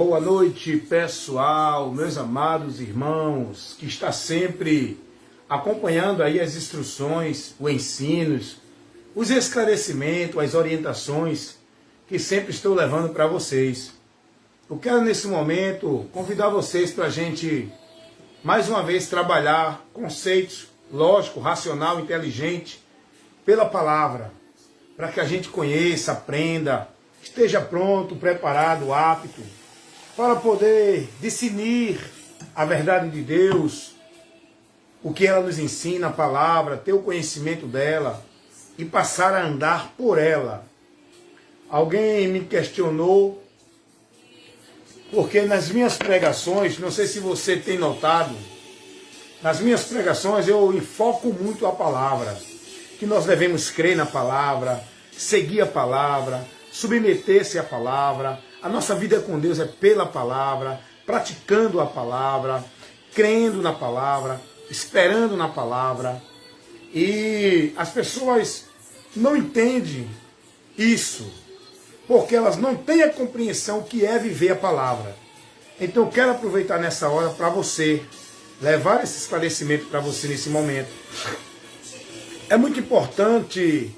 Boa noite, pessoal, meus amados irmãos, que está sempre acompanhando aí as instruções, os ensinos, os esclarecimentos, as orientações que sempre estou levando para vocês. Eu quero nesse momento convidar vocês para a gente mais uma vez trabalhar conceitos lógico, racional, inteligente pela palavra, para que a gente conheça, aprenda, esteja pronto, preparado, apto para poder discernir a verdade de Deus, o que ela nos ensina, a palavra, ter o conhecimento dela e passar a andar por ela. Alguém me questionou, porque nas minhas pregações, não sei se você tem notado, nas minhas pregações eu enfoco muito a palavra, que nós devemos crer na palavra, seguir a palavra, submeter-se à palavra. A nossa vida com Deus é pela palavra, praticando a palavra, crendo na palavra, esperando na palavra. E as pessoas não entendem isso, porque elas não têm a compreensão que é viver a palavra. Então eu quero aproveitar nessa hora para você, levar esse esclarecimento para você nesse momento. É muito importante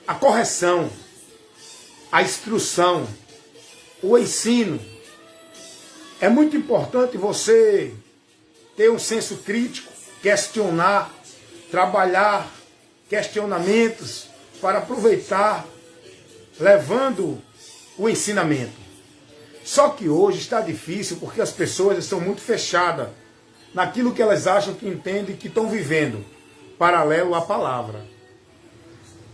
a correção, a instrução, o ensino. É muito importante você ter um senso crítico, questionar, trabalhar questionamentos para aproveitar, levando o ensinamento. Só que hoje está difícil porque as pessoas estão muito fechadas naquilo que elas acham que entendem, que estão vivendo, paralelo à palavra.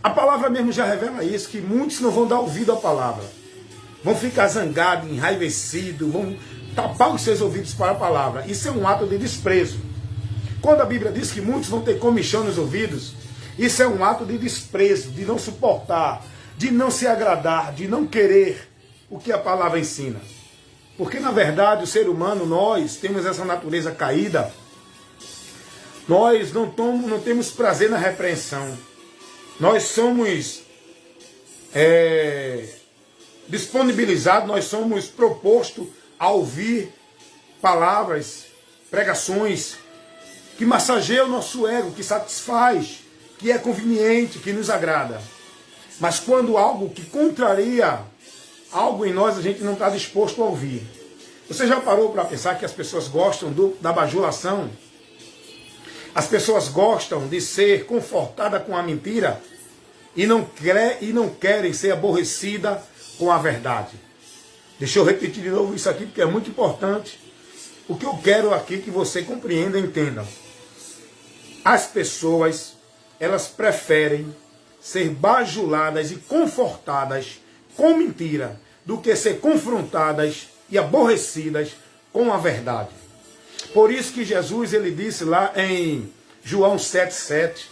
A palavra mesmo já revela isso, que muitos não vão dar ouvido à palavra. Vão ficar zangados, enraivecidos, vão tapar os seus ouvidos para a palavra. Isso é um ato de desprezo. Quando a Bíblia diz que muitos vão ter comichão nos ouvidos, isso é um ato de desprezo, de não suportar, de não se agradar, de não querer o que a palavra ensina. Porque na verdade o ser humano, nós temos essa natureza caída, nós não temos prazer na repreensão. Nós somos disponibilizados, nós somos propostos a ouvir palavras, pregações que massageiam o nosso ego, que satisfaz, que é conveniente, que nos agrada. Mas quando algo que contraria algo em nós, a gente não está disposto a ouvir. Você já parou para pensar que as pessoas gostam da bajulação? As pessoas gostam de ser confortadas com a mentira e não querem ser aborrecidas com a verdade. Deixa eu repetir de novo isso aqui, porque é muito importante. O que eu quero aqui que você compreenda e entenda. As pessoas, elas preferem ser bajuladas e confortadas com mentira do que ser confrontadas e aborrecidas com a verdade. Por isso que Jesus ele disse lá em João 7,7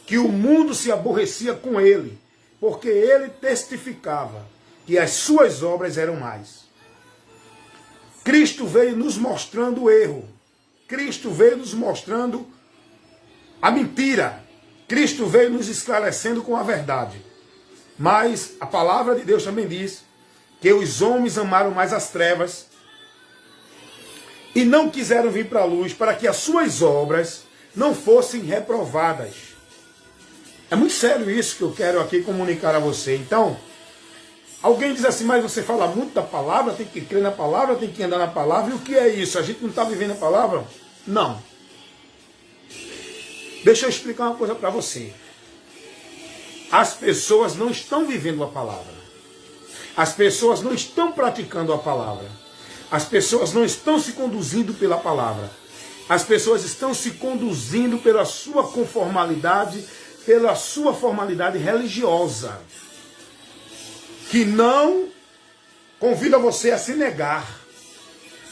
que o mundo se aborrecia com ele, porque ele testificava que as suas obras eram mais. Cristo veio nos mostrando o erro. Cristo veio nos mostrando a mentira. Cristo veio nos esclarecendo com a verdade. Mas a palavra de Deus também diz que os homens amaram mais as trevas e não quiseram vir para a luz para que as suas obras não fossem reprovadas. É muito sério isso que eu quero aqui comunicar a você. Então, alguém diz assim, mas você fala muito da palavra, tem que crer na palavra, tem que andar na palavra. E o que é isso? A gente não está vivendo a palavra? Não. Deixa eu explicar uma coisa para você. As pessoas não estão vivendo a palavra. As pessoas não estão praticando a palavra. As pessoas não estão se conduzindo pela palavra. As pessoas estão se conduzindo pela sua conformalidade, pela sua formalidade religiosa, que não convida você a se negar.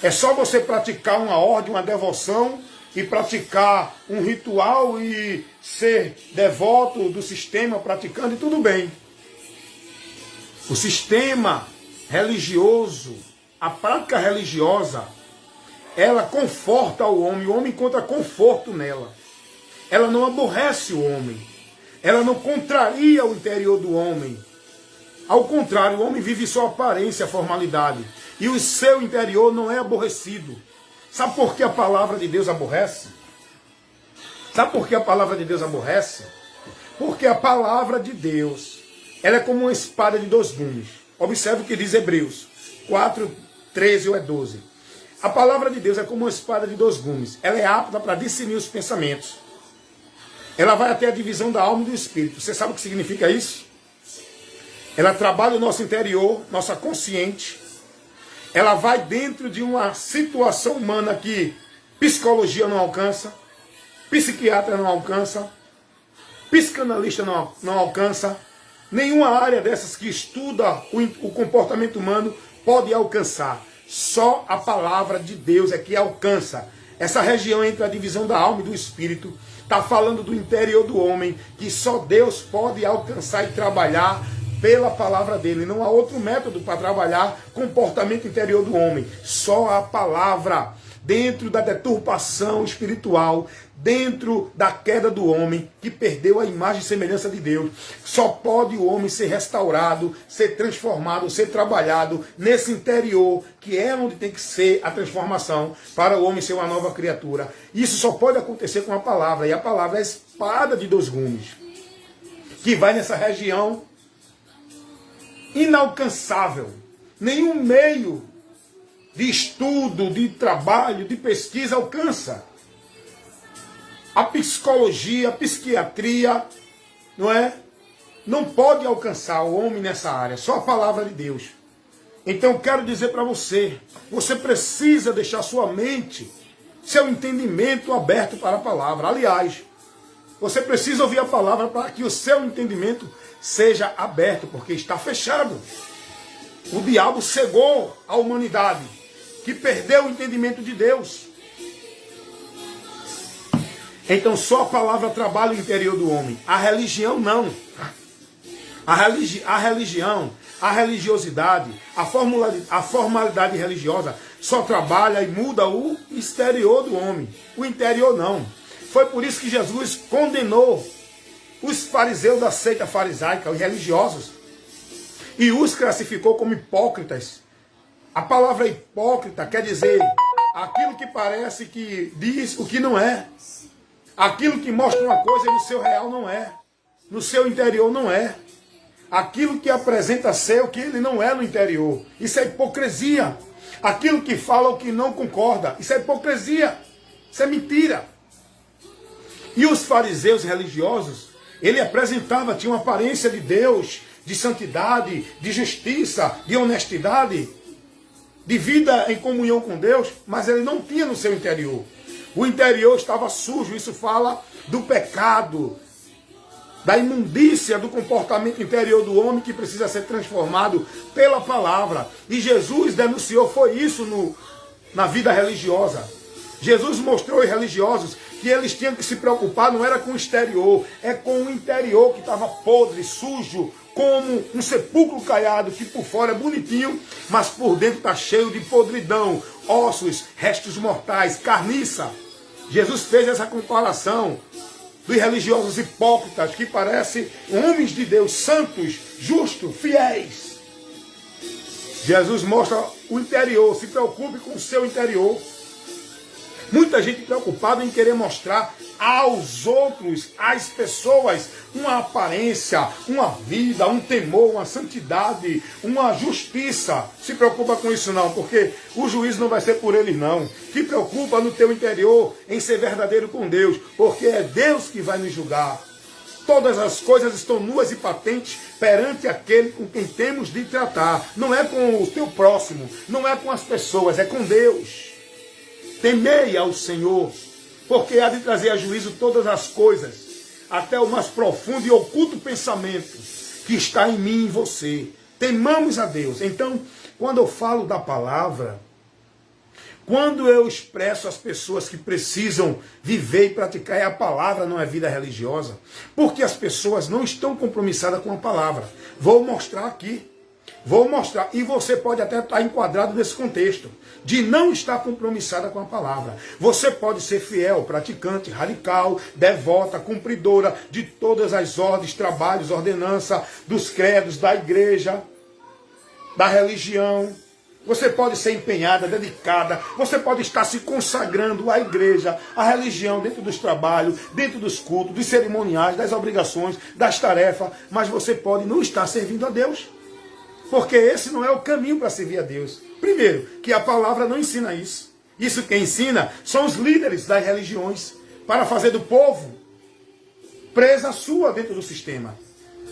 É só você praticar uma ordem, uma devoção, e praticar um ritual e ser devoto do sistema praticando, e tudo bem. O sistema religioso, a prática religiosa, ela conforta o homem encontra conforto nela. Ela não aborrece o homem. Ela não contraria o interior do homem. Ao contrário, o homem vive sua aparência, a formalidade. E o seu interior não é aborrecido. Sabe por que a palavra de Deus aborrece? Sabe por que a palavra de Deus aborrece? Porque a palavra de Deus, ela é como uma espada de dois gumes. Observe o que diz Hebreus 4, 13 ou 12. A palavra de Deus é como uma espada de dois gumes. Ela é apta para discernir os pensamentos. Ela vai até a divisão da alma e do espírito. Você sabe o que significa isso? Ela trabalha o nosso interior, nossa consciente. Ela vai dentro de uma situação humana que psicologia não alcança, psiquiatra não alcança, psicanalista não alcança, nenhuma área dessas que estuda o comportamento humano pode alcançar. Só a palavra de Deus é que alcança. Essa região entre a divisão da alma e do espírito está falando do interior do homem, que só Deus pode alcançar e trabalhar pela palavra dele. Não há outro método para trabalhar comportamento interior do homem. Só a palavra, dentro da deturpação espiritual, dentro da queda do homem, que perdeu a imagem e semelhança de Deus. Só pode o homem ser restaurado, ser transformado, ser trabalhado nesse interior, que é onde tem que ser a transformação, para o homem ser uma nova criatura. Isso só pode acontecer com a palavra, e a palavra é a espada de dois gumes, que vai nessa região inalcançável. Nenhum meio de estudo, de trabalho, de pesquisa alcança. A psicologia, a psiquiatria, não é? Não pode alcançar o homem nessa área, só a palavra de Deus. Então eu quero dizer para você, você precisa deixar sua mente, seu entendimento aberto para a palavra. Aliás, você precisa ouvir a palavra para que o seu entendimento seja aberto, porque está fechado. O diabo cegou a humanidade, que perdeu o entendimento de Deus. Então só a palavra trabalha o interior do homem. A religião não. A religião, a religiosidade, a formalidade religiosa só trabalha e muda o exterior do homem. O interior não. Foi por isso que Jesus condenou os fariseus da seita farisaica, os religiosos, e os classificou como hipócritas. A palavra hipócrita quer dizer aquilo que parece que diz o que não é. Aquilo que mostra uma coisa e no seu real não é. No seu interior não é. Aquilo que apresenta ser o que ele não é no interior. Isso é hipocrisia. Aquilo que fala o que não concorda. Isso é hipocrisia. Isso é mentira. E os fariseus religiosos, ele apresentava, tinha uma aparência de Deus, de santidade, de justiça, de honestidade, de vida em comunhão com Deus, mas ele não tinha no seu interior. O interior estava sujo, isso fala do pecado, da imundícia do comportamento interior do homem que precisa ser transformado pela palavra. E Jesus denunciou, foi isso na vida religiosa. Jesus mostrou aos religiosos que eles tinham que se preocupar, não era com o exterior, é com o interior que estava podre, sujo, como um sepulcro caiado, que por fora é bonitinho, mas por dentro está cheio de podridão, ossos, restos mortais, carniça. Jesus fez essa comparação dos religiosos hipócritas, que parecem homens de Deus, santos, justos, fiéis. Jesus mostra o interior, se preocupe com o seu interior. Muita gente preocupada em querer mostrar aos outros, às pessoas, uma aparência, uma vida, um temor, uma santidade, uma justiça. Se preocupa com isso não, porque o juízo não vai ser por eles não. Se preocupa no teu interior em ser verdadeiro com Deus, porque é Deus que vai nos julgar. Todas as coisas estão nuas e patentes perante aquele com quem temos de tratar. Não é com o teu próximo, não é com as pessoas, é com Deus. Temei ao Senhor, porque há de trazer a juízo todas as coisas, até o mais profundo e oculto pensamento que está em mim e em você. Temamos a Deus. Então, quando eu falo da palavra, quando eu expresso às pessoas que precisam viver e praticar, a palavra não é vida religiosa, porque as pessoas não estão compromissadas com a palavra. Vou mostrar aqui. Vou mostrar. E você pode até estar enquadrado nesse contexto, de não estar compromissada com a palavra. Você pode ser fiel, praticante, radical, devota, cumpridora de todas as ordens, trabalhos, ordenança, dos credos, da igreja, da religião. Você pode ser empenhada, dedicada, você pode estar se consagrando à igreja, à religião, dentro dos trabalhos, dentro dos cultos, dos cerimoniais, das obrigações, das tarefas, mas você pode não estar servindo a Deus, porque esse não é o caminho para servir a Deus. Primeiro, que a palavra não ensina isso. Isso quem ensina são os líderes das religiões, para fazer do povo presa sua dentro do sistema.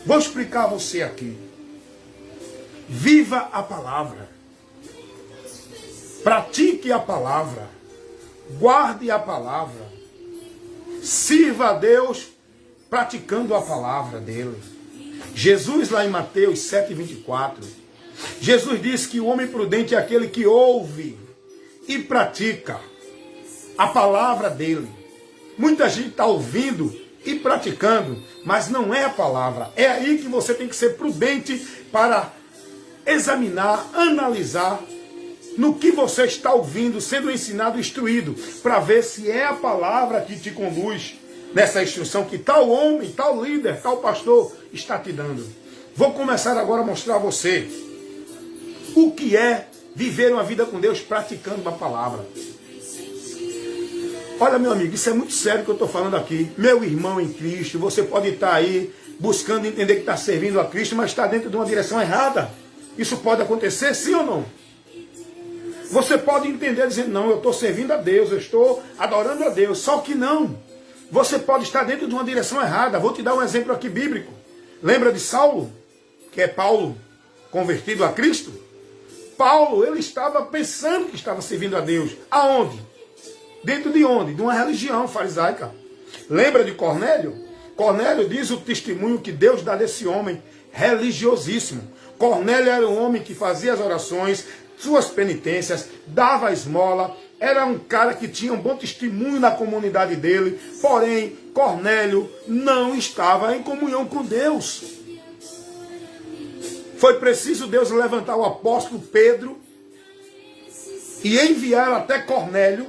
Vou explicar a você aqui. Viva a palavra. Pratique a palavra, guarde a palavra, sirva a Deus praticando a palavra dele. Jesus lá em Mateus 7,24, Jesus disse que o homem prudente é aquele que ouve e pratica a palavra dele. Muita gente está ouvindo e praticando, mas não é a palavra. É aí que você tem que ser prudente para examinar, analisar no que você está ouvindo, sendo ensinado, instruído, para ver se é a palavra que te conduz nessa instrução que tal homem, tal líder, tal pastor está te dando. Vou começar agora a mostrar a você o que é viver uma vida com Deus praticando a palavra. Olha, meu amigo, isso é muito sério que eu estou falando aqui. Meu irmão em Cristo, você pode estar aí buscando entender que está servindo a Cristo, mas está dentro de uma direção errada. Isso pode acontecer, sim ou não? Você pode entender dizendo, não, eu estou servindo a Deus, eu estou adorando a Deus. Só que não. Você pode estar dentro de uma direção errada. Vou te dar um exemplo aqui bíblico. Lembra de Saulo, que é Paulo, convertido a Cristo? Paulo, ele estava pensando que estava servindo a Deus. Aonde? Dentro de onde? De uma religião farisaica. Lembra de Cornélio? Cornélio diz o testemunho que Deus dá desse homem religiosíssimo. Cornélio era um homem que fazia as orações, suas penitências, dava a esmola, era um cara que tinha um bom testemunho na comunidade dele, porém, Cornélio não estava em comunhão com Deus. Foi preciso Deus levantar o apóstolo Pedro e enviar até Cornélio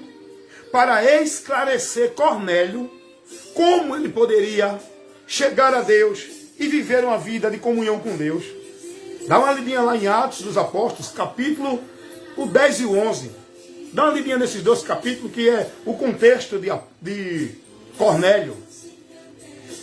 para esclarecer Cornélio como ele poderia chegar a Deus e viver uma vida de comunhão com Deus. Dá uma lidinha lá em Atos dos Apóstolos, capítulo o 10 e o 11. Dá uma lidinha nesses dois capítulos, que é o contexto de Cornélio.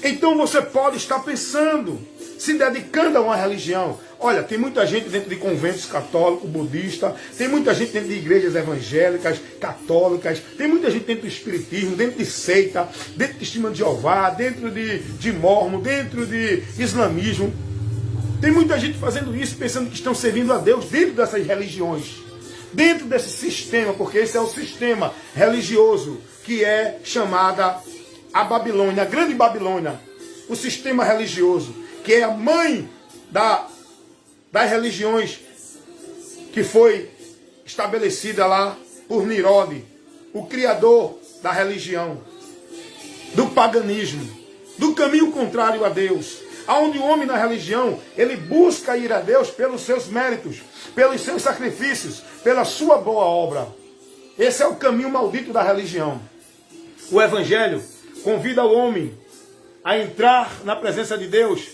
Então você pode estar pensando, se dedicando a uma religião. Olha, tem muita gente dentro de conventos católicos, budistas, tem muita gente dentro de igrejas evangélicas, católicas, tem muita gente dentro do espiritismo, dentro de seita, dentro de testemunho de Jeová, dentro de mormon, dentro de islamismo. Tem muita gente fazendo isso, pensando que estão servindo a Deus dentro dessas religiões, dentro desse sistema, porque esse é o sistema religioso que é chamada a Babilônia, a grande Babilônia, o sistema religioso, que é a mãe das religiões, que foi estabelecida lá por Nirode, o criador da religião, do paganismo, do caminho contrário a Deus. Onde o homem na religião, ele busca ir a Deus pelos seus méritos, pelos seus sacrifícios, pela sua boa obra. Esse é o caminho maldito da religião. O Evangelho convida o homem a entrar na presença de Deus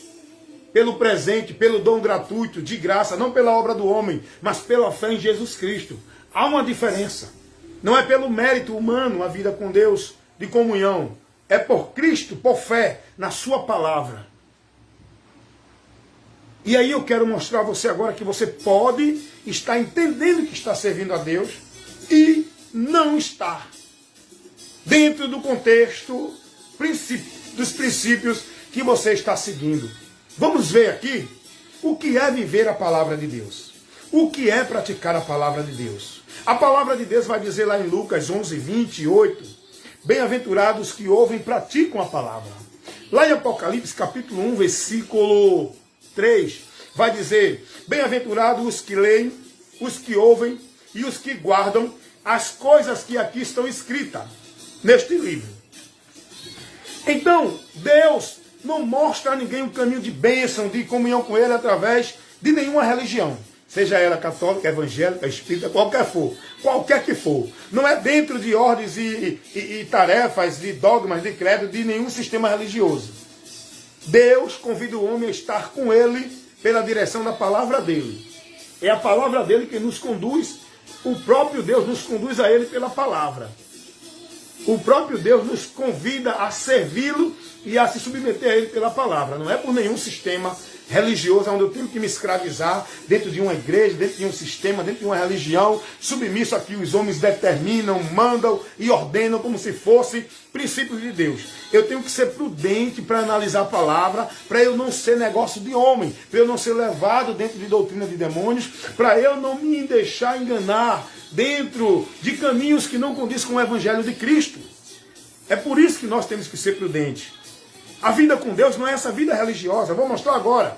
pelo presente, pelo dom gratuito, de graça, não pela obra do homem, mas pela fé em Jesus Cristo. Há uma diferença. Não é pelo mérito humano a vida com Deus de comunhão. É por Cristo, por fé, na sua palavra. E aí eu quero mostrar a você agora que você pode estar entendendo que está servindo a Deus e não estar dentro do contexto dos princípios que você está seguindo. Vamos ver aqui o que é viver a palavra de Deus. O que é praticar a palavra de Deus. A palavra de Deus vai dizer lá em Lucas 11, 28, bem-aventurados que ouvem e praticam a palavra. Lá em Apocalipse capítulo 1, versículo 3, vai dizer, bem-aventurados os que leem, os que ouvem e os que guardam as coisas que aqui estão escritas neste livro. Então, Deus não mostra a ninguém um caminho de bênção, de comunhão com Ele através de nenhuma religião, seja ela católica, evangélica, espírita, qualquer que for. Não é dentro de ordens e tarefas, de dogmas, de credo, de nenhum sistema religioso. Deus convida o homem a estar com ele pela direção da palavra dele. É a palavra dele que nos conduz, o próprio Deus nos conduz a ele pela palavra. O próprio Deus nos convida a servi-lo e a se submeter a ele pela palavra. Não é por nenhum sistema religioso onde eu tenho que me escravizar dentro de uma igreja, dentro de um sistema, dentro de uma religião, submisso a que os homens determinam, mandam e ordenam como se fosse princípios de Deus. Eu tenho que ser prudente para analisar a palavra, para eu não ser negócio de homem, para eu não ser levado dentro de doutrina de demônios, para eu não me deixar enganar dentro de caminhos que não condizem com o evangelho de Cristo. É por isso que nós temos que ser prudentes. A vida com Deus não é essa vida religiosa. Eu vou mostrar agora.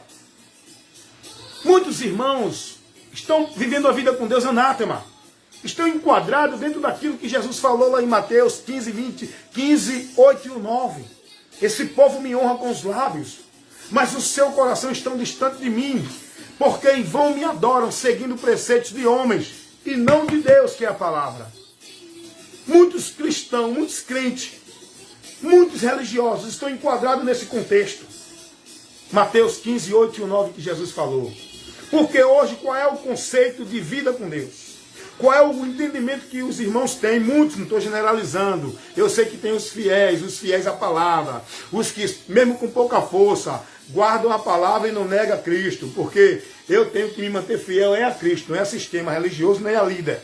Muitos irmãos estão vivendo a vida com Deus anátema. Estão enquadrados dentro daquilo que Jesus falou lá em Mateus 15, 8 e 9. Esse povo me honra com os lábios, mas o seu coração está distante de mim, porque em vão me adoram, seguindo preceitos de homens, e não de Deus, que é a palavra. Muitos cristãos, muitos crentes, muitos religiosos estão enquadrados nesse contexto. Mateus 15, 8 e 9 que Jesus falou. Porque hoje qual é o conceito de vida com Deus? Qual é o entendimento que os irmãos têm? Muitos, não estou generalizando. Eu sei que tem os fiéis à palavra. Os que, mesmo com pouca força, guardam a palavra e não negam a Cristo. Porque eu tenho que me manter fiel a Cristo, não é a sistema religioso, nem a líder.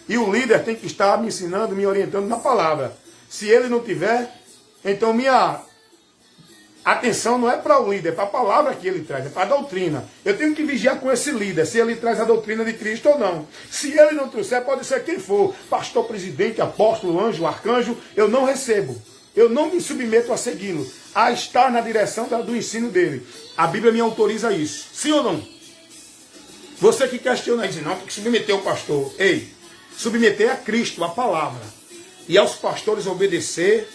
E o líder tem que estar me ensinando, me orientando na palavra. Se ele não tiver, então minha atenção não é para o líder, é para a palavra que ele traz, é para a doutrina. Eu tenho que vigiar com esse líder, se ele traz a doutrina de Cristo ou não. Se ele não trouxer, pode ser quem for, pastor, presidente, apóstolo, anjo, arcanjo, eu não recebo. Eu não me submeto a segui-lo, a estar na direção do ensino dele. A Bíblia me autoriza isso. Sim ou não? Você que questiona e diz, não, tem que submeter o pastor. Ei, submeter a Cristo, a palavra. E aos pastores obedecer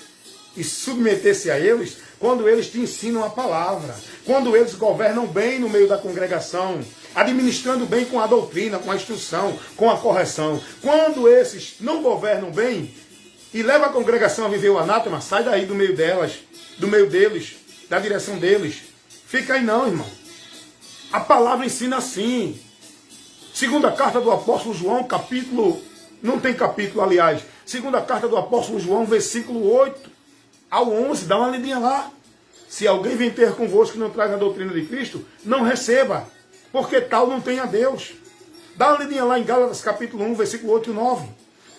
e submeter-se a eles quando eles te ensinam a palavra. Quando eles governam bem no meio da congregação, administrando bem com a doutrina, com a instrução, com a correção. Quando esses não governam bem e levam a congregação a viver o anátema, sai daí do meio delas, do meio deles, da direção deles. Fica aí não, irmão. A palavra ensina assim. Segunda carta do apóstolo João, capítulo, não tem capítulo, aliás, segunda carta do apóstolo João, versículo 8 ao 11, dá uma lidinha lá. Se alguém vem ter convosco que não traz a doutrina de Cristo, não receba, porque tal não tem a Deus. Dá uma lidinha lá em Gálatas, capítulo 1, versículo 8 e 9.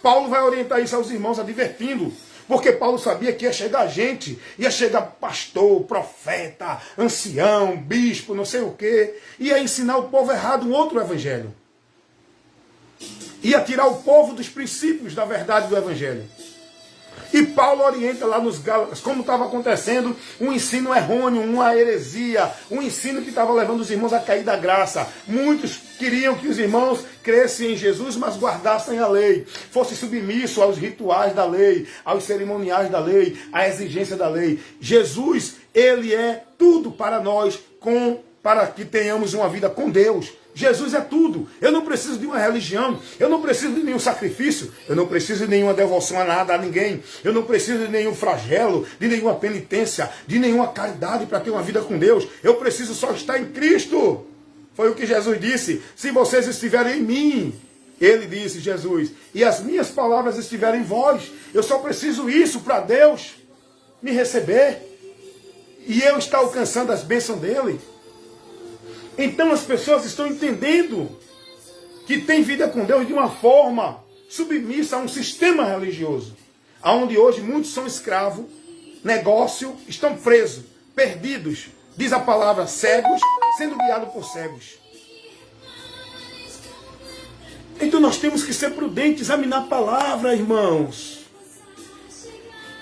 Paulo vai orientar isso aos irmãos, advertindo, porque Paulo sabia que ia chegar gente, ia chegar pastor, profeta, ancião, bispo, não sei o quê, ia ensinar o povo errado um outro evangelho. Ia tirar o povo dos princípios da verdade do evangelho. E Paulo orienta lá nos Gálatas como estava acontecendo um ensino errôneo, uma heresia, um ensino que estava levando os irmãos a cair da graça. Muitos queriam que os irmãos crescem em Jesus, mas guardassem a lei, fossem submissos aos rituais da lei, aos cerimoniais da lei, à exigência da lei. Jesus, ele é tudo para nós, para que tenhamos uma vida com Deus. Jesus é tudo. Eu não preciso de uma religião, eu não preciso de nenhum sacrifício, eu não preciso de nenhuma devoção a nada, a ninguém, eu não preciso de nenhum flagelo, de nenhuma penitência, de nenhuma caridade para ter uma vida com Deus. Eu preciso só estar em Cristo. Foi o que Jesus disse. Se vocês estiverem em mim, ele disse, Jesus, e as minhas palavras estiverem em vós, eu só preciso isso para Deus me receber e eu estar alcançando as bênçãos dele. Então as pessoas estão entendendo que tem vida com Deus de uma forma submissa a um sistema religioso, onde hoje muitos são escravos, negócio, estão presos, perdidos, diz a palavra, cegos, sendo guiados por cegos. Então nós temos que ser prudentes, examinar a palavra, irmãos.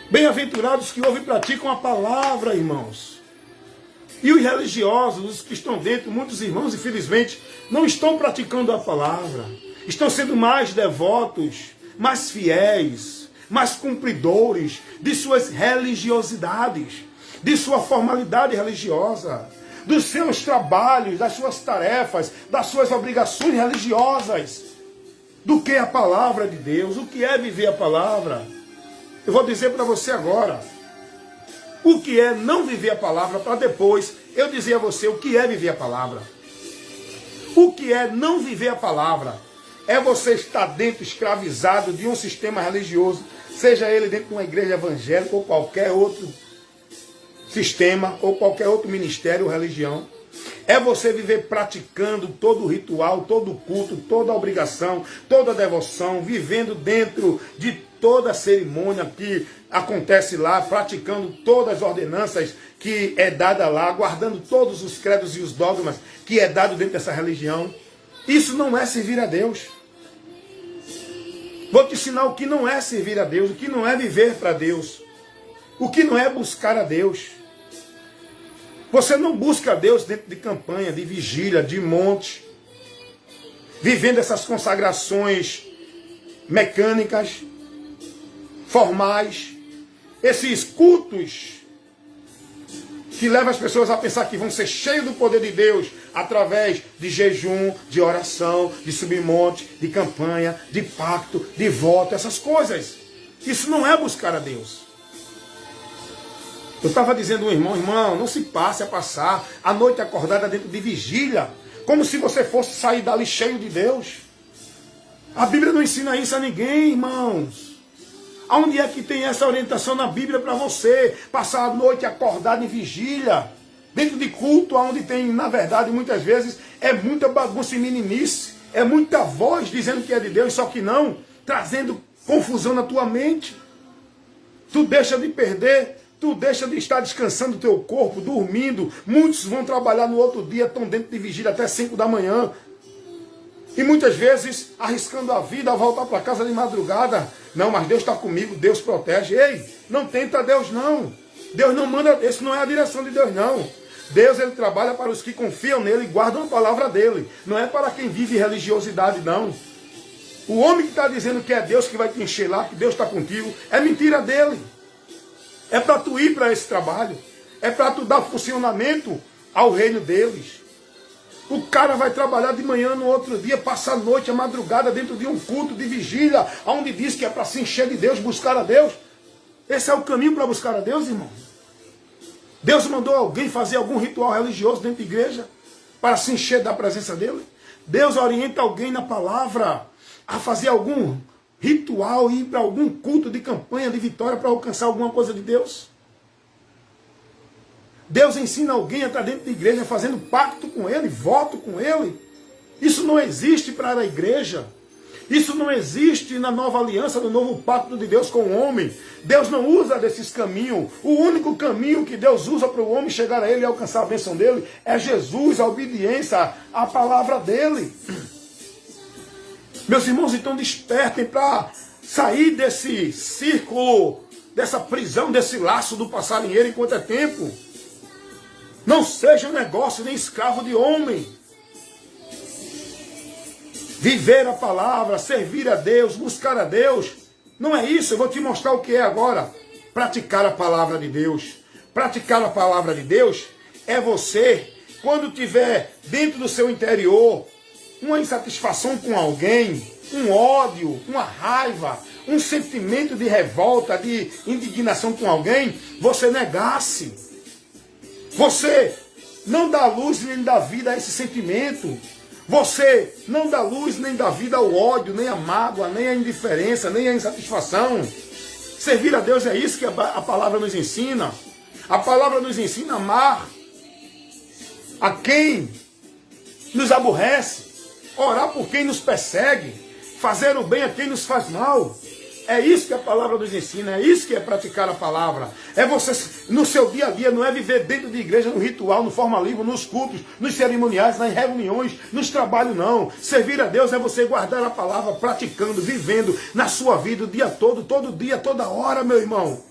Bem-aventurados que ouvem e praticam a palavra, irmãos. E os religiosos, os que estão dentro, muitos irmãos, infelizmente, não estão praticando a palavra. Estão sendo mais devotos, mais fiéis, mais cumpridores de suas religiosidades, de sua formalidade religiosa. dos seus trabalhos, das suas tarefas, das suas obrigações religiosas, do que a palavra de Deus. O que é viver a palavra? Eu vou dizer para você agora o que é não viver a palavra, para depois eu dizer a você o que é viver a palavra. O que é não viver a palavra? É você estar dentro, escravizado de um sistema religioso, seja ele dentro de uma igreja evangélica ou qualquer outro sistema, ou qualquer outro ministério ou religião. É você viver praticando todo o ritual, todo o culto, toda a obrigação, toda a devoção, vivendo dentro de toda a cerimônia que acontece lá, praticando todas as ordenanças que é dada lá, guardando todos os credos e os dogmas que é dado dentro dessa religião. Isso não é servir a Deus. Vou te ensinar o que não é servir a Deus, o que não é viver para Deus, o que não é buscar a Deus. Você não busca a Deus dentro de campanha, de vigília, de monte, vivendo essas consagrações mecânicas, formais, esses cultos que levam as pessoas a pensar que vão ser cheios do poder de Deus através de jejum, de oração, de subir monte, de campanha, de pacto, de voto, essas coisas. Isso não é buscar a Deus. Eu estava dizendo a um irmão, não se passe a passar a noite acordada dentro de vigília, como se você fosse sair dali cheio de Deus. A Bíblia não ensina isso a ninguém, irmãos. Aonde é que tem essa orientação na Bíblia para você passar a noite acordado em vigília? Dentro de culto, onde tem, na verdade, muitas vezes, é muita bagunça e meninice. É muita voz dizendo que é de Deus, só que não, trazendo confusão na tua mente. Tu deixa de perder, tu deixa de estar descansando o teu corpo, dormindo. Muitos vão trabalhar no outro dia, estão dentro de vigília até 5 da manhã. E muitas vezes, arriscando a vida, a voltar para casa de madrugada. Não, mas Deus está comigo, Deus protege. Ei, não tenta Deus não. Deus não manda, isso não é a direção de Deus não. Deus, ele trabalha para os que confiam nele e guardam a palavra dele. Não é para quem vive religiosidade não. O homem que está dizendo que é Deus que vai te encher lá, que Deus está contigo, é mentira dele. É para tu ir para esse trabalho. É para tu dar funcionamento ao reino deles. O cara vai trabalhar de manhã no outro dia, passa a noite, a madrugada dentro de um culto de vigília, onde diz que é para se encher de Deus, buscar a Deus. Esse é o caminho para buscar a Deus, irmão. Deus mandou alguém fazer algum ritual religioso dentro da igreja para se encher da presença dele? Deus orienta alguém na palavra a fazer algum ritual, ir para algum culto de campanha, de vitória para alcançar alguma coisa de Deus? Deus ensina alguém a estar dentro da igreja fazendo pacto com ele, voto com ele. Isso não existe para a igreja. Isso não existe na nova aliança, no novo pacto de Deus com o homem. Deus não usa desses caminhos. O único caminho que Deus usa para o homem chegar a ele e alcançar a bênção dele é Jesus, a obediência à palavra dele. Meus irmãos, então despertem para sair desse círculo, dessa prisão, desse laço do passarinheiro enquanto é tempo. Não seja negócio nem escravo de homem. Viver a palavra, servir a Deus, buscar a Deus. Não é isso, eu vou te mostrar o que é agora. Praticar a palavra de Deus. Praticar a palavra de Deus é você, quando tiver dentro do seu interior uma insatisfação com alguém, um ódio, uma raiva, um sentimento de revolta, de indignação com alguém, você negasse. Você não dá luz nem dá vida a esse sentimento. Você não dá luz nem dá vida ao ódio, nem à mágoa, nem à indiferença, nem à insatisfação. Servir a Deus é isso que a palavra nos ensina. A palavra nos ensina a amar a quem nos aborrece, orar por quem nos persegue, fazer o bem a quem nos faz mal. É isso que a palavra nos ensina, é isso que é praticar a palavra. É você, no seu dia a dia, não é viver dentro de igreja, no ritual, no formalismo, nos cultos, nos cerimoniais, nas reuniões, nos trabalhos, não. Servir a Deus é você guardar a palavra, praticando, vivendo na sua vida o dia todo dia, toda hora, meu irmão.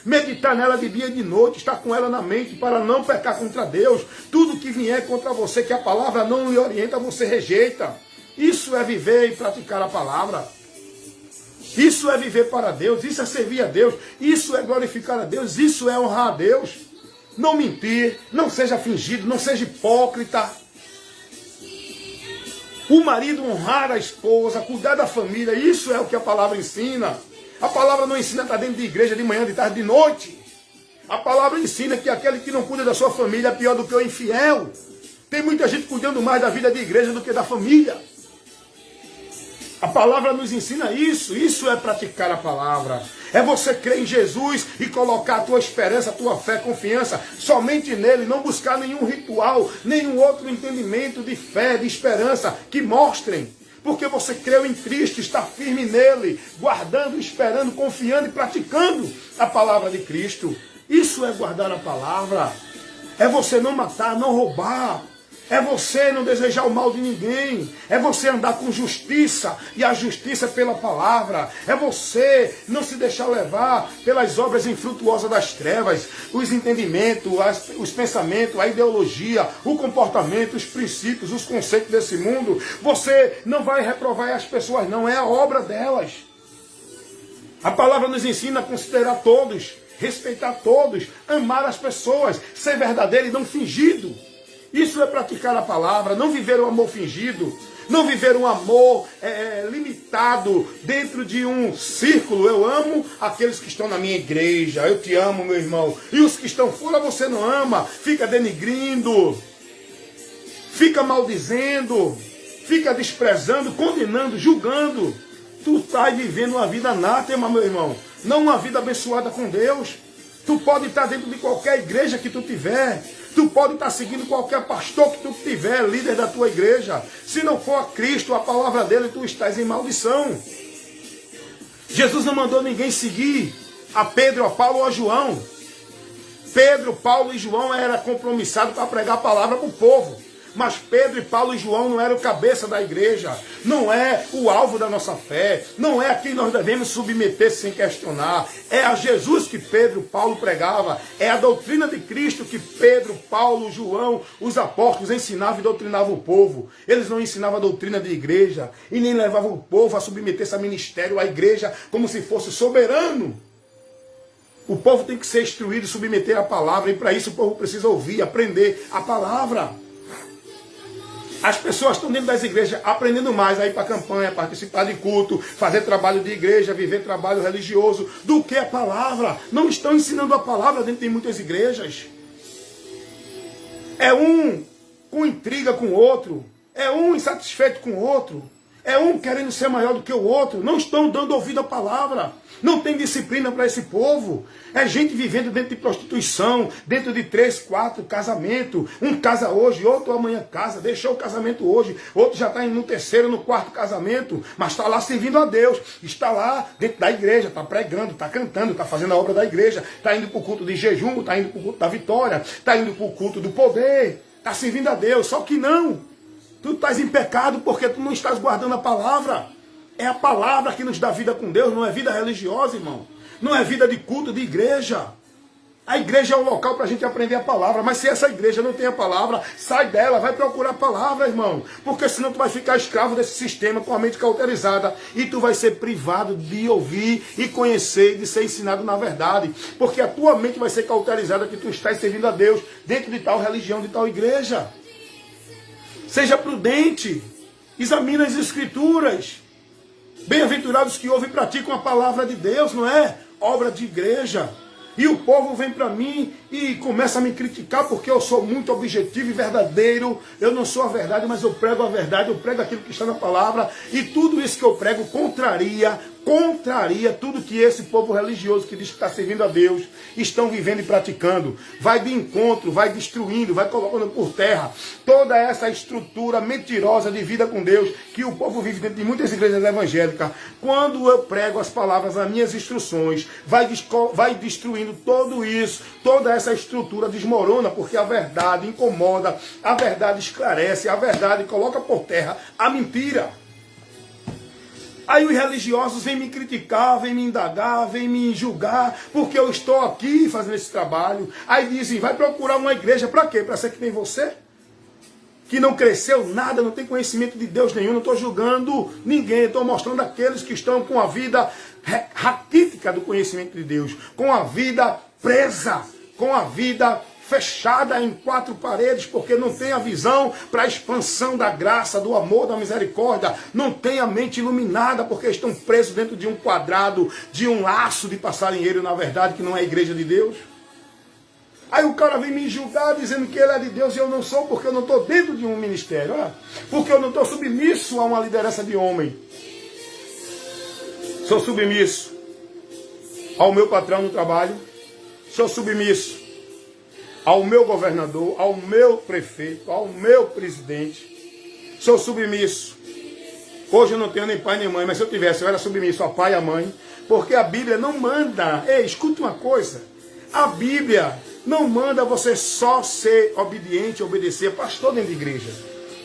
Meditar nela de dia e de noite, estar com ela na mente para não pecar contra Deus. Tudo que vier contra você, que a palavra não lhe orienta, você rejeita. Isso é viver e praticar a palavra. Isso é viver para Deus, isso é servir a Deus, isso é glorificar a Deus, isso é honrar a Deus. não mentir, não seja fingido, não seja hipócrita. O marido honrar a esposa, cuidar da família, isso é o que a palavra ensina. A palavra não ensina estar dentro de igreja de manhã, de tarde, de noite. A palavra ensina que aquele que não cuida da sua família é pior do que o infiel. Tem muita gente cuidando mais da vida de igreja do que da família. A palavra nos ensina isso. Isso é praticar a palavra. É você crer em Jesus e colocar a tua esperança, a tua fé, confiança somente nele. Não buscar nenhum ritual, nenhum outro entendimento de fé, de esperança que mostrem. Porque você creu em Cristo, está firme nele, guardando, esperando, confiando e praticando a palavra de Cristo. Isso é guardar a palavra. É você não matar, não roubar. É você não desejar o mal de ninguém. É você andar com justiça. E a justiça é pela palavra. É você não se deixar levar pelas obras infrutuosas das trevas. Os entendimentos, os pensamentos, a ideologia, o comportamento, os princípios, os conceitos desse mundo. Você não vai reprovar as pessoas, não. É a obra delas. A palavra nos ensina a considerar todos, respeitar todos, amar as pessoas, ser verdadeiro e não fingido. Isso é praticar a palavra, não viver um amor fingido, não viver um amor limitado dentro de um círculo. Eu amo aqueles que estão na minha igreja, eu te amo, meu irmão. E os que estão fora você não ama, fica denigrindo, fica maldizendo, fica desprezando, condenando, julgando. Tu estás vivendo uma vida anátema, meu irmão, não uma vida abençoada com Deus. Tu pode estar dentro de qualquer igreja que tu tiver. Tu pode estar seguindo qualquer pastor que tu tiver, líder da tua igreja. Se não for a Cristo, a palavra dele, tu estás em maldição. Jesus não mandou ninguém seguir a Pedro, a Paulo ou a João. Pedro, Paulo e João eram compromissados para pregar a palavra para o povo. Mas Pedro e Paulo e João não eram o cabeça da igreja. Não é o alvo da nossa fé. Não é a quem nós devemos submeter sem questionar. É a Jesus que Pedro e Paulo pregava. É a doutrina de Cristo que Pedro, Paulo, João, os apóstolos ensinavam e doutrinavam o povo. Eles não ensinavam a doutrina de igreja. E nem levavam o povo a submeter-se a ministério, à igreja, como se fosse soberano. O povo tem que ser instruído, submeter a palavra. E para isso o povo precisa ouvir, aprender a palavra. As pessoas estão dentro das igrejas aprendendo mais a ir para a campanha, participar de culto, fazer trabalho de igreja, viver trabalho religioso, do que a palavra. Não estão ensinando a palavra dentro de muitas igrejas. É um com intriga com o outro, é um insatisfeito com o outro, é um querendo ser maior do que o outro. Não estão dando ouvido à palavra. Não tem disciplina para esse povo. É gente vivendo dentro de prostituição, dentro de 3, 4 casamentos. Um casa hoje, outro amanhã casa. Deixou o casamento hoje, outro já está no 3º, no 4º casamento. Mas está lá servindo a Deus. Está lá dentro da igreja, está pregando, está cantando, está fazendo a obra da igreja. Está indo para o culto de jejum, está indo para o culto da vitória, está indo para o culto do poder. Está servindo a Deus, só que não. Tu estás em pecado porque tu não estás guardando a palavra. É a palavra que nos dá vida com Deus, não é vida religiosa, irmão. Não é vida de culto, de igreja. A igreja é o local para a gente aprender a palavra. Mas se essa igreja não tem a palavra, sai dela, vai procurar a palavra, irmão. Porque senão tu vai ficar escravo desse sistema com a mente cauterizada. E tu vai ser privado de ouvir e conhecer, de ser ensinado na verdade. Porque a tua mente vai ser cauterizada que tu estás servindo a Deus dentro de tal religião, de tal igreja. Seja prudente. Examine as escrituras. Bem-aventurados que ouvem e praticam a palavra de Deus, não é? Obra de igreja. E o povo vem para mim e começa a me criticar porque eu sou muito objetivo e verdadeiro. Eu não sou a verdade, mas eu prego a verdade, eu prego aquilo que está na palavra. E tudo isso que eu prego contraria tudo que esse povo religioso que diz que está servindo a Deus estão vivendo e praticando. Vai de encontro, vai destruindo, vai colocando por terra toda essa estrutura mentirosa de vida com Deus que o povo vive dentro de muitas igrejas evangélicas. Quando eu prego as palavras, as minhas instruções, vai destruindo tudo isso, toda essa estrutura desmorona, porque a verdade incomoda, a verdade esclarece, a verdade coloca por terra a mentira. Aí os religiosos vêm me criticar, vêm me indagar, vêm me julgar, porque eu estou aqui fazendo esse trabalho. Aí dizem, vai procurar uma igreja para quê? Para ser que nem você? Que não cresceu nada, não tem conhecimento de Deus nenhum, não estou julgando ninguém, estou mostrando aqueles que estão com a vida raquítica do conhecimento de Deus, com a vida presa, com a vida fechada em quatro paredes, porque não tem a visão para a expansão da graça, do amor, da misericórdia, não tem a mente iluminada, porque estão presos dentro de um quadrado, de um laço de passarinheiro, na verdade, que não é a igreja de Deus. Aí o cara vem me julgar dizendo que ele é de Deus e eu não sou, porque eu não estou dentro de um ministério, porque eu não estou submisso a uma liderança de homem. Sou submisso ao meu patrão no trabalho, sou submisso ao meu governador, ao meu prefeito, ao meu presidente, sou submisso. Hoje eu não tenho nem pai nem mãe, mas se eu tivesse, eu era submisso a pai e a mãe, porque a Bíblia não manda. Ei, escuta uma coisa, a Bíblia não manda você só ser obediente, obedecer pastor dentro de igreja.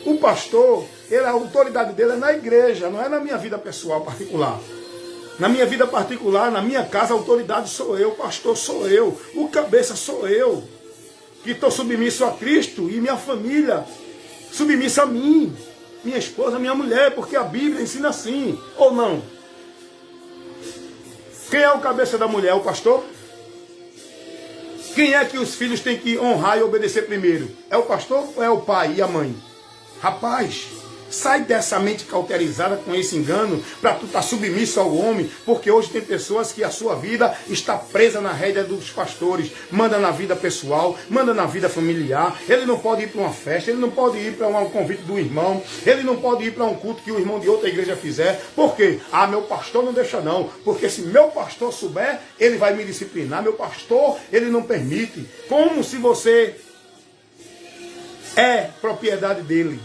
O pastor, a autoridade dele é na igreja, não é na minha vida pessoal particular. Na minha vida particular, na minha casa, a autoridade sou eu, o pastor sou eu, o cabeça sou eu, que estou submisso a Cristo e minha família submissa a mim, minha esposa, minha mulher, porque a Bíblia ensina assim, ou não? Quem é o cabeça da mulher? O pastor? Quem é que os filhos têm que honrar e obedecer primeiro? É o pastor ou é o pai e a mãe? Rapaz, sai dessa mente cauterizada com esse engano para tu estar submisso ao homem, porque hoje tem pessoas que a sua vida está presa na rédea dos pastores, manda na vida pessoal, manda na vida familiar, ele não pode ir para uma festa, ele não pode ir para um convite do irmão, ele não pode ir para um culto que o irmão de outra igreja fizer. Por quê? Ah, meu pastor não deixa não, porque se meu pastor souber, ele vai me disciplinar, meu pastor, ele não permite. Como se você é propriedade dele.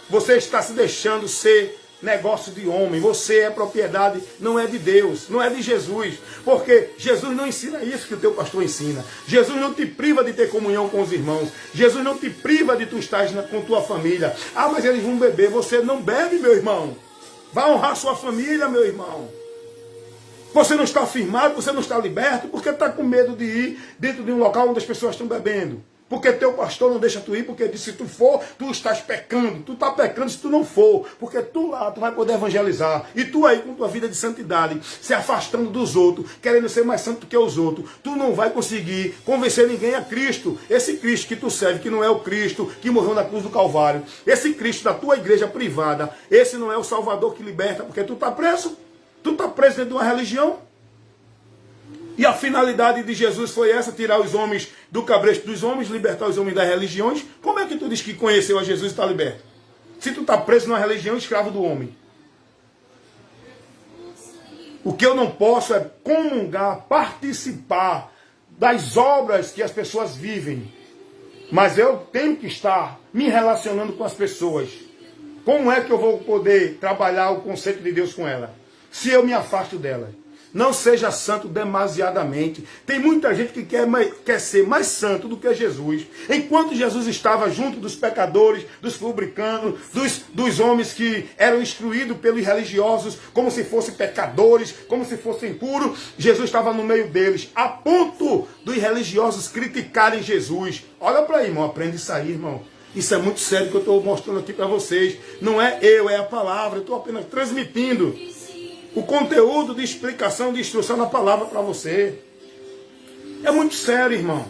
Você está se deixando ser negócio de homem. Você é propriedade, não é de Deus, não é de Jesus. Porque Jesus não ensina isso que o teu pastor ensina. Jesus não te priva de ter comunhão com os irmãos. Jesus não te priva de tu estar com tua família. Ah, mas eles vão beber. Você não bebe, meu irmão. Vai honrar sua família, meu irmão. Você não está firmado, você não está liberto, porque está com medo de ir dentro de um local onde as pessoas estão bebendo. Porque teu pastor não deixa tu ir, porque disse, se tu for, tu estás pecando. Tu está pecando se tu não for, porque tu lá, tu vai poder evangelizar. E tu aí com tua vida de santidade, se afastando dos outros, querendo ser mais santo do que os outros, tu não vai conseguir convencer ninguém a Cristo. Esse Cristo que tu serve, que não é o Cristo que morreu na cruz do Calvário. Esse Cristo da tua igreja privada, esse não é o Salvador que liberta, porque tu está preso. Tu está preso dentro de uma religião. E a finalidade de Jesus foi essa, tirar os homens do cabresto dos homens, libertar os homens das religiões. Como é que tu diz que conheceu a Jesus e está liberto? Se tu está preso numa religião, escravo do homem. O que eu não posso é comungar, participar das obras que as pessoas vivem. Mas eu tenho que estar me relacionando com as pessoas. Como é que eu vou poder trabalhar o conceito de Deus com ela? Se eu me afasto dela. Não seja santo demasiadamente. Tem muita gente que quer ser mais santo do que Jesus. Enquanto Jesus estava junto dos pecadores, dos publicanos, dos homens que eram instruídos pelos religiosos, como se fossem pecadores, como se fossem impuros, Jesus estava no meio deles, a ponto dos religiosos criticarem Jesus. Olha para aí, irmão, aprende isso aí, irmão. Isso é muito sério que eu estou mostrando aqui para vocês. Não é eu, é a palavra. Eu estou apenas transmitindo o conteúdo de explicação, de instrução na palavra para você. É muito sério, irmão.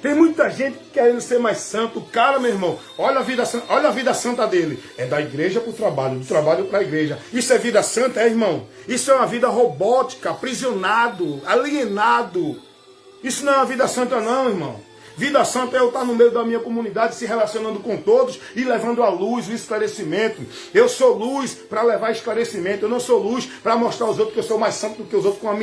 Tem muita gente querendo ser mais santo. O cara, meu irmão, olha a vida santa dele. É da igreja para o trabalho, do trabalho para a igreja. Isso é vida santa, irmão? Isso é uma vida robótica, aprisionado, alienado. Isso não é uma vida santa não, irmão. Vida santa é eu estar no meio da minha comunidade, se relacionando com todos e levando a luz, o esclarecimento. Eu sou luz para levar esclarecimento. Eu não sou luz para mostrar aos outros que eu sou mais santo do que os outros com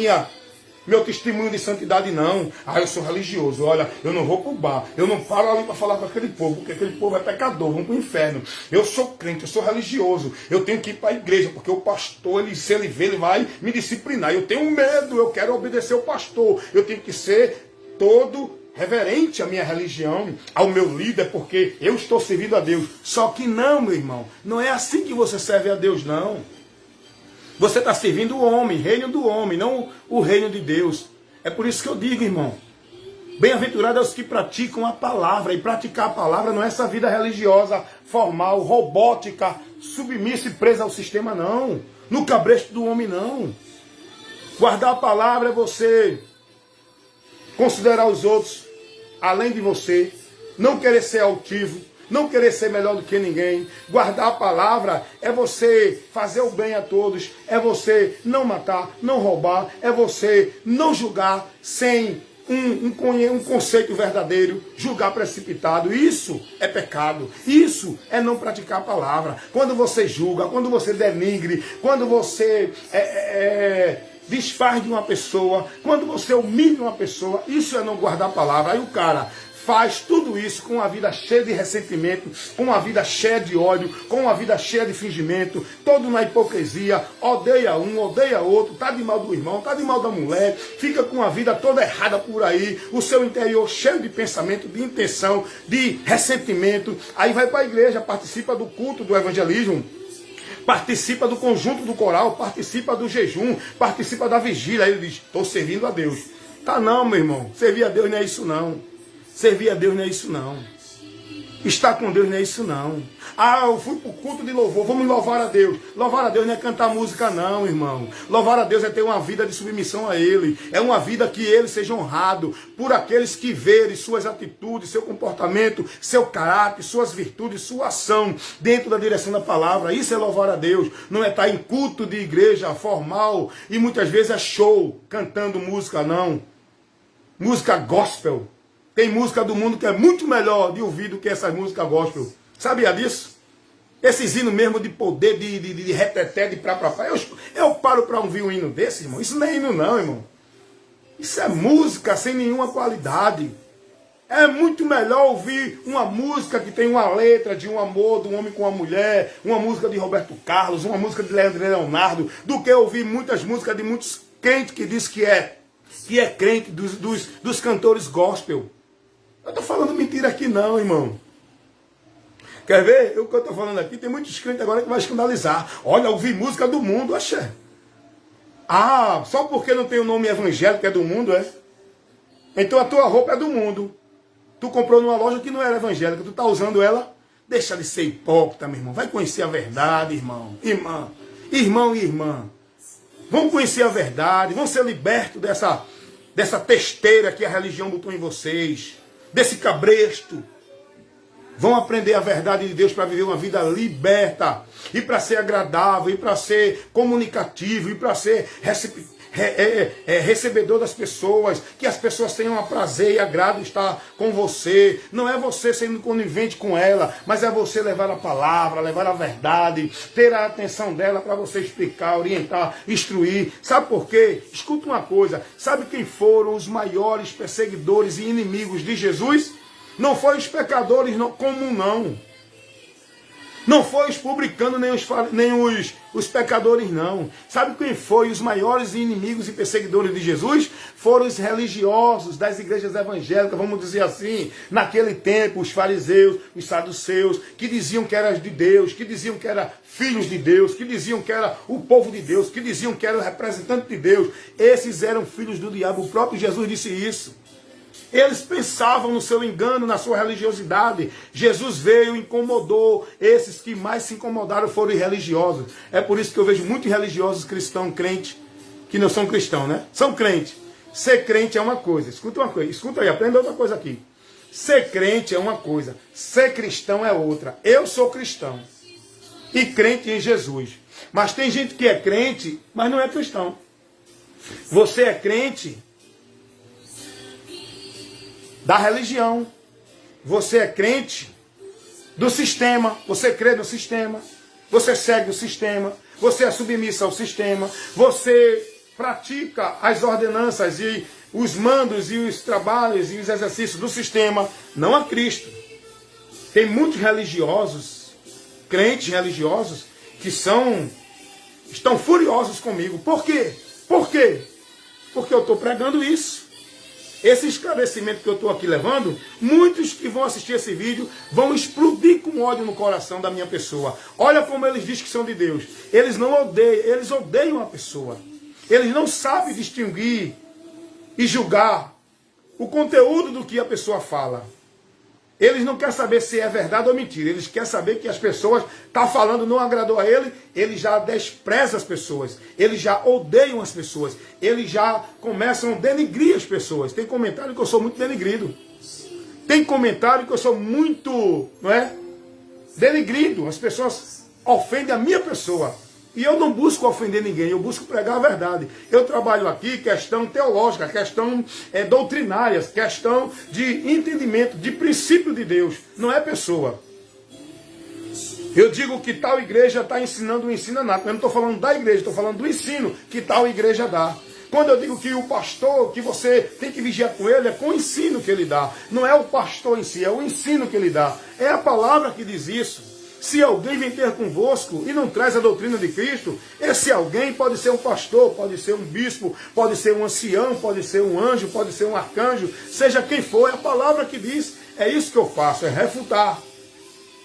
meu testemunho de santidade, não. Ah, eu sou religioso. Olha, eu não vou para o bar. Eu não paro ali para falar com aquele povo, porque aquele povo é pecador, vão para o inferno. Eu sou crente, eu sou religioso. Eu tenho que ir para a igreja, porque o pastor, se ele vê, ele vai me disciplinar. Eu tenho medo, eu quero obedecer o pastor. Eu tenho que ser todo reverente à minha religião, ao meu líder, porque eu estou servindo a Deus. Só que não, meu irmão, não é assim que você serve a Deus, não. Você está servindo o homem, reino do homem, não o reino de Deus. É por isso que eu digo, irmão, bem-aventurados os que praticam a palavra. E praticar a palavra não é essa vida religiosa, formal, robótica, submissa e presa ao sistema, não. No cabresto do homem, não. Guardar a palavra é você considerar os outros além de você, não querer ser altivo, não querer ser melhor do que ninguém. Guardar a palavra é você fazer o bem a todos, é você não matar, não roubar, é você não julgar sem um conceito verdadeiro, julgar precipitado. Isso é pecado, isso é não praticar a palavra. Quando você julga, quando você denigre, quando você desfaz de uma pessoa, quando você humilha uma pessoa, isso é não guardar a palavra. Aí o cara faz tudo isso com uma vida cheia de ressentimento, com uma vida cheia de ódio, com uma vida cheia de fingimento, todo na hipocrisia, odeia um, odeia outro, tá de mal do irmão, tá de mal da mulher, fica com a vida toda errada por aí, o seu interior cheio de pensamento, de intenção, de ressentimento. Aí vai para a igreja, participa do culto do evangelismo, participa do conjunto do coral, participa do jejum, participa da vigília. Aí ele diz, estou servindo a Deus. Tá não, meu irmão, servir a Deus não é isso não. Servir a Deus não é isso não. Estar com Deus não é isso não. Ah, eu fui para o culto de louvor, vamos louvar a Deus. Louvar a Deus não é cantar música não, irmão. Louvar a Deus é ter uma vida de submissão a Ele. É uma vida que Ele seja honrado por aqueles que verem suas atitudes, seu comportamento, seu caráter, suas virtudes, sua ação dentro da direção da palavra. Isso é louvar a Deus. Não é estar em culto de igreja formal e muitas vezes é show, cantando música não. Música gospel. Tem música do mundo que é muito melhor de ouvir do que essa música gospel. Sabia disso? Esses hinos mesmo de poder, de reteté, de pra. Eu paro para ouvir um hino desse, irmão. Isso não é hino não, irmão. Isso é música sem nenhuma qualidade. É muito melhor ouvir uma música que tem uma letra de um amor, de um homem com uma mulher, uma música de Roberto Carlos, uma música de Leandro Leonardo, do que ouvir muitas músicas de muitos crentes que diz que é crente dos cantores gospel. Eu estou falando mentira aqui não, irmão. Quer ver? O que eu estou falando aqui, tem muitos crentes agora que vai escandalizar. Olha, ouvir música do mundo, axé. Ah, só porque não tem o nome evangélico é do mundo, é? Então a tua roupa é do mundo. Tu comprou numa loja que não era evangélica, tu está usando ela. Deixa de ser hipócrita, meu irmão. Vai conhecer a verdade, irmão. Irmão e irmã. Vão conhecer a verdade, vão ser libertos dessa testeira que a religião botou em vocês. Desse cabresto. Vão aprender a verdade de Deus para viver uma vida liberta. E para ser agradável, e para ser comunicativo, e para ser recebedor das pessoas. Que as pessoas tenham a prazer e agrado de estar com você. Não é você sendo conivente com ela, mas é você levar a palavra, levar a verdade, ter a atenção dela para você explicar, orientar, instruir. Sabe por quê? Escuta uma coisa. Sabe quem foram os maiores perseguidores e inimigos de Jesus? Não foi os pecadores comum, não. Não foi os publicanos nem os pecadores, não. Sabe quem foi os maiores inimigos e perseguidores de Jesus? Foram os religiosos das igrejas evangélicas, vamos dizer assim. Naquele tempo, os fariseus, os saduceus, que diziam que eram de Deus, que diziam que eram filhos de Deus, que diziam que era o povo de Deus, que diziam que era o representante de Deus. Esses eram filhos do diabo. O próprio Jesus disse isso. Eles pensavam no seu engano, na sua religiosidade. Jesus veio e incomodou. Esses que mais se incomodaram foram os religiosos. É por isso que eu vejo muitos religiosos cristãos, crentes, que não são cristãos, né? São crentes. Ser crente é uma coisa. Escuta uma coisa. Escuta aí, aprenda outra coisa aqui. Ser crente é uma coisa. Ser cristão é outra. Eu sou cristão. E crente em Jesus. Mas tem gente que é crente, mas não é cristão. Você é crente da religião. Você é crente do sistema. Você crê no sistema. Você segue o sistema. Você é submissa ao sistema. Você pratica as ordenanças e os mandos e os trabalhos e os exercícios do sistema. Não a Cristo. Tem muitos religiosos, crentes religiosos, que estão furiosos comigo. Por quê? Por quê? Porque eu estou pregando isso. Esse esclarecimento que eu estou aqui levando, muitos que vão assistir esse vídeo vão explodir com ódio no coração da minha pessoa. Olha como eles dizem que são de Deus. Eles não odeiam, eles odeiam a pessoa. Eles não sabem distinguir e julgar o conteúdo do que a pessoa fala. Eles não querem saber se é verdade ou mentira. Eles querem saber que as pessoas estão falando, não agradou a ele já despreza as pessoas. Eles já odeiam as pessoas. Eles já começam a denigrir as pessoas. Tem comentário que eu sou muito denigrido. Tem comentário que eu sou muito, não é? Denigrido. As pessoas ofendem a minha pessoa. E eu não busco ofender ninguém, eu busco pregar a verdade. Eu trabalho aqui questão teológica, questão doutrinária, questão de entendimento, de princípio de Deus. Não é pessoa. Eu digo que tal igreja está ensinando o ensino nato. Eu não estou falando da igreja, estou falando do ensino que tal igreja dá. Quando eu digo que o pastor, que você tem que vigiar com ele, é com o ensino que ele dá. Não é o pastor em si, é o ensino que ele dá. É a palavra que diz isso. Se alguém vem ter convosco e não traz a doutrina de Cristo, esse alguém pode ser um pastor, pode ser um bispo, pode ser um ancião, pode ser um anjo, pode ser um arcanjo, seja quem for, é a palavra que diz. É isso que eu faço, é refutar.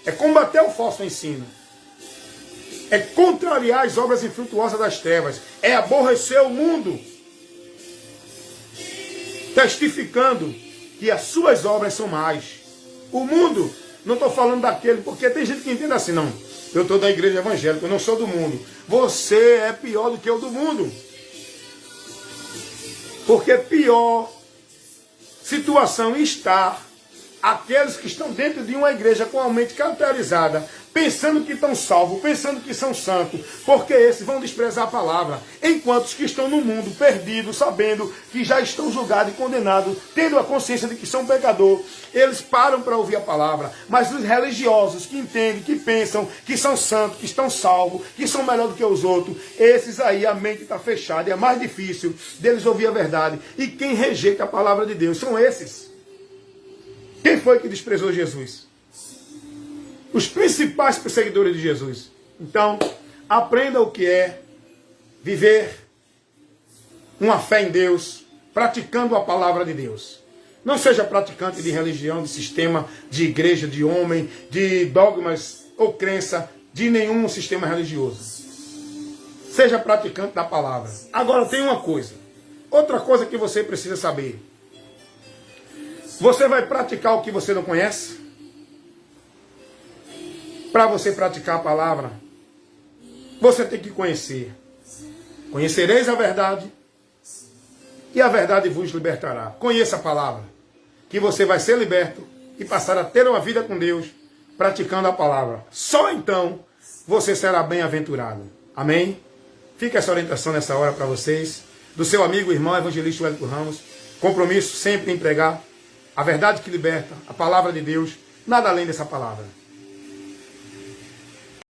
É combater o falso ensino. É contrariar as obras infrutuosas das trevas. É aborrecer o mundo. Testificando que as suas obras são más. O mundo, não estou falando daquele, porque tem gente que entende assim, não. Eu estou da igreja evangélica, eu não sou do mundo. Você é pior do que o do mundo. Porque pior situação está aqueles que estão dentro de uma igreja com a mente caracterizada, pensando que estão salvos, pensando que são santos, porque esses vão desprezar a palavra, enquanto os que estão no mundo, perdidos, sabendo que já estão julgados e condenados, tendo a consciência de que são pecadores, eles param para ouvir a palavra. Mas os religiosos que entendem, que pensam que são santos, que estão salvos, que são melhor do que os outros, esses aí a mente está fechada, é mais difícil deles ouvir a verdade. E quem rejeita a palavra de Deus são esses. Quem foi que desprezou Jesus? Os principais perseguidores de Jesus. Então, aprenda o que é viver uma fé em Deus, praticando a palavra de Deus. Não seja praticante de religião, de sistema, de igreja, de homem, de dogmas ou crença, de nenhum sistema religioso. Seja praticante da palavra. Agora tem uma coisa. Outra coisa que você precisa saber. Você vai praticar o que você não conhece? Para você praticar a palavra, você tem que conhecer. Conhecereis a verdade, e a verdade vos libertará. Conheça a palavra, que você vai ser liberto e passar a ter uma vida com Deus, praticando a palavra. Só então você será bem-aventurado. Amém? Fica essa orientação nessa hora para vocês, do seu amigo e irmão evangelista Wellington Ramos. Compromisso sempre em pregar a verdade que liberta, a palavra de Deus, nada além dessa palavra.